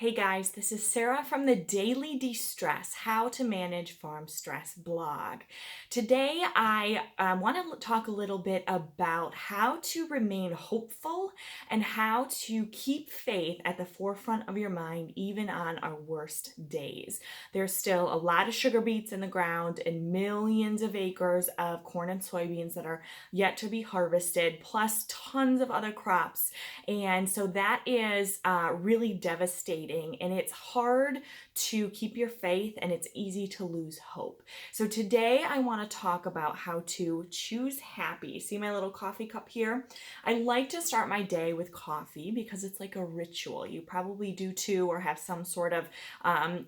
Hey guys, this is Sarah from the Daily De-Stress, How to Manage Farm Stress blog. Today I want to talk a little bit about how to remain hopeful and how to keep faith at the forefront of your mind even on our worst days. There's still a lot of sugar beets in the ground and millions of acres of corn and soybeans that are yet to be harvested, plus tons of other crops. And so that is really devastating, and it's hard to keep your faith and it's easy to lose hope. So today I want to talk about how to choose happy. See my little coffee cup here? I like to start my day with coffee because it's like a ritual. You probably do too, or have some sort of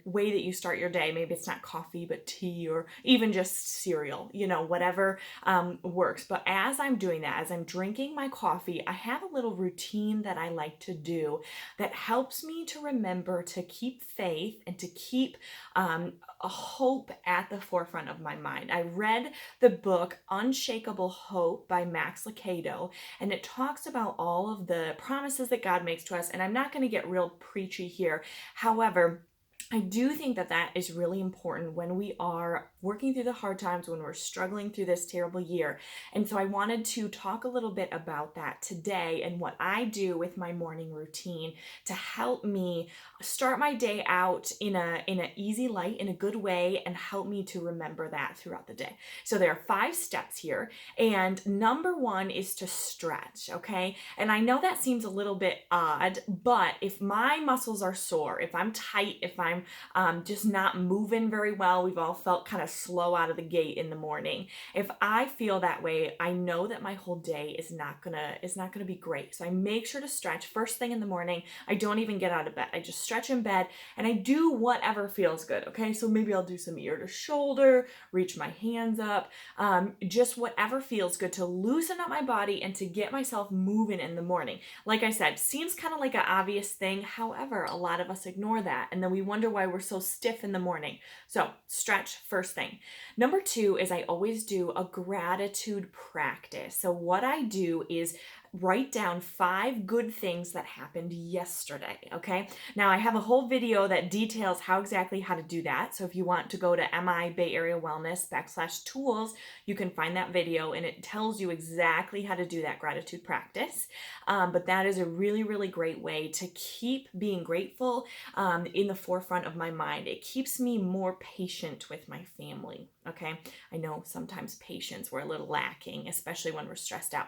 way that you start your day. Maybe it's not coffee, but tea, or even just cereal, whatever works. But as I'm doing that, as I'm drinking my coffee, I have a little routine that I like to do that helps me to remember to keep faith and to keep a hope at the forefront of my mind. I read the book Unshakable Hope by Max Lucado, and it talks about all of the promises that God makes to us. And I'm not going to get real preachy here. However, I do think that that is really important when we are working through the hard times, when we're struggling through this terrible year. And so I wanted to talk a little bit about that today and what I do with my morning routine to help me start my day out in an easy light, in a good way, and help me to remember that throughout the day. So there are 5 steps here. And number 1 is to stretch, okay? And I know that seems a little bit odd, but if my muscles are sore, if I'm tight, if I'm just not moving very well, we've all felt kind of slow out of the gate in the morning. If I feel that way, I know that my whole day is not gonna be great. So I make sure to stretch first thing in the morning. I don't even get out of bed. I just stretch in bed and I do whatever feels good. Okay, so maybe I'll do some ear to shoulder, reach my hands up, just whatever feels good to loosen up my body and to get myself moving in the morning. Like I said, seems kind of like an obvious thing. However, a lot of us ignore that, and then we wonder why we're so stiff in the morning. So stretch first thing. Number 2 is I always do a gratitude practice. So what I do is write down 5 good things that happened yesterday, okay? Now I have a whole video that details how to do that. So if you want to go to MI Bay Area Wellness /tools, you can find that video and it tells you exactly how to do that gratitude practice. But that is a really, really great way to keep being grateful in the forefront of my mind. It keeps me more patient with my family, okay? I know sometimes patience we're a little lacking, especially when we're stressed out.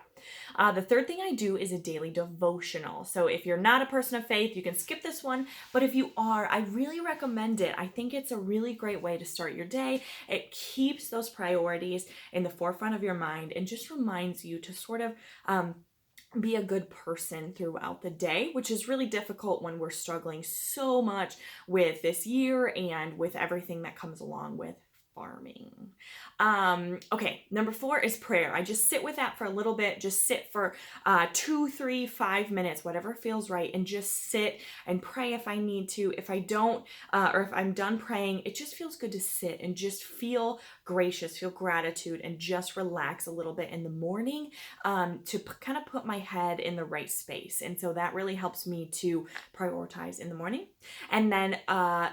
The third thing I do is a daily devotional. So if you're not a person of faith, you can skip this one. But if you are, I really recommend it. I think it's a really great way to start your day. It keeps those priorities in the forefront of your mind and just reminds you to sort of be a good person throughout the day, which is really difficult when we're struggling so much with this year and with everything that comes along with farming. Okay, number 4 is prayer. I just sit with that for a little bit, just sit for 2, 3, 5 minutes, whatever feels right, and just sit and pray if I need to. If I don't, or if I'm done praying, it just feels good to sit and just feel gracious, feel gratitude, and just relax a little bit in the morning to kind of put my head in the right space. And so that really helps me to prioritize in the morning. And then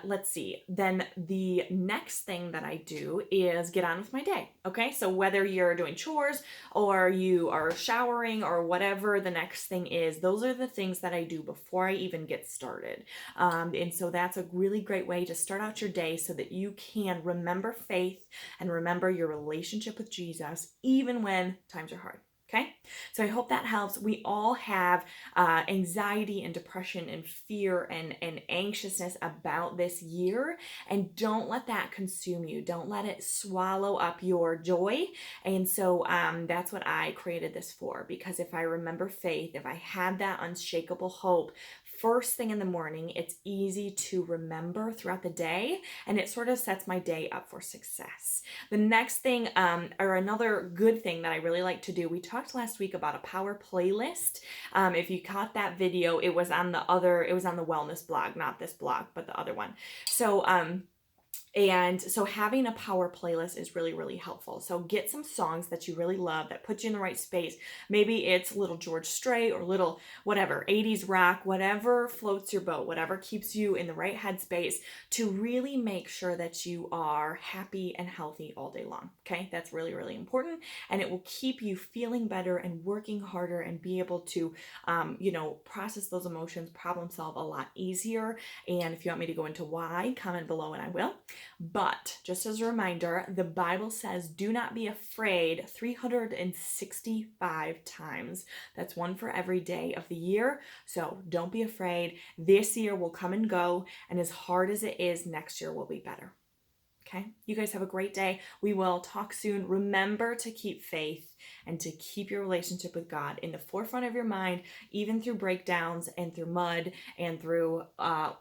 let's see, then the next thing that I do is get on with my day. Okay, so whether you're doing chores or you are showering or whatever the next thing is, those are the things that I do before I even get started. And so that's a really great way to start out your day so that you can remember faith and remember your relationship with Jesus even when times are hard. Okay, so I hope that helps. We all have anxiety and depression and fear and anxiousness about this year, and don't let that consume you. Don't let it swallow up your joy. And so that's what I created this for, because if I remember faith, if I had that unshakable hope first thing in the morning, it's easy to remember throughout the day, and it sort of sets my day up for success. The next thing, or another good thing that I really like to do, we talked last week about a power playlist. If you caught that video, it was on the wellness blog, not this blog, but the other one. So And so having a power playlist is really, really helpful. So get some songs that you really love that put you in the right space. Maybe it's little George Strait or little whatever, 80s rock, whatever floats your boat, whatever keeps you in the right headspace to really make sure that you are happy and healthy all day long. Okay, that's really, really important. And it will keep you feeling better and working harder and be able to, process those emotions, problem solve a lot easier. And if you want me to go into why, comment below and I will. But just as a reminder, the Bible says, do not be afraid 365 times. That's one for every day of the year. So don't be afraid. This year will come and go. And as hard as it is, next year will be better. Okay, you guys have a great day. We will talk soon. Remember to keep faith and to keep your relationship with God in the forefront of your mind, even through breakdowns and through mud and through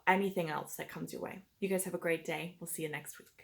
anything else that comes your way. You guys have a great day. We'll see you next week.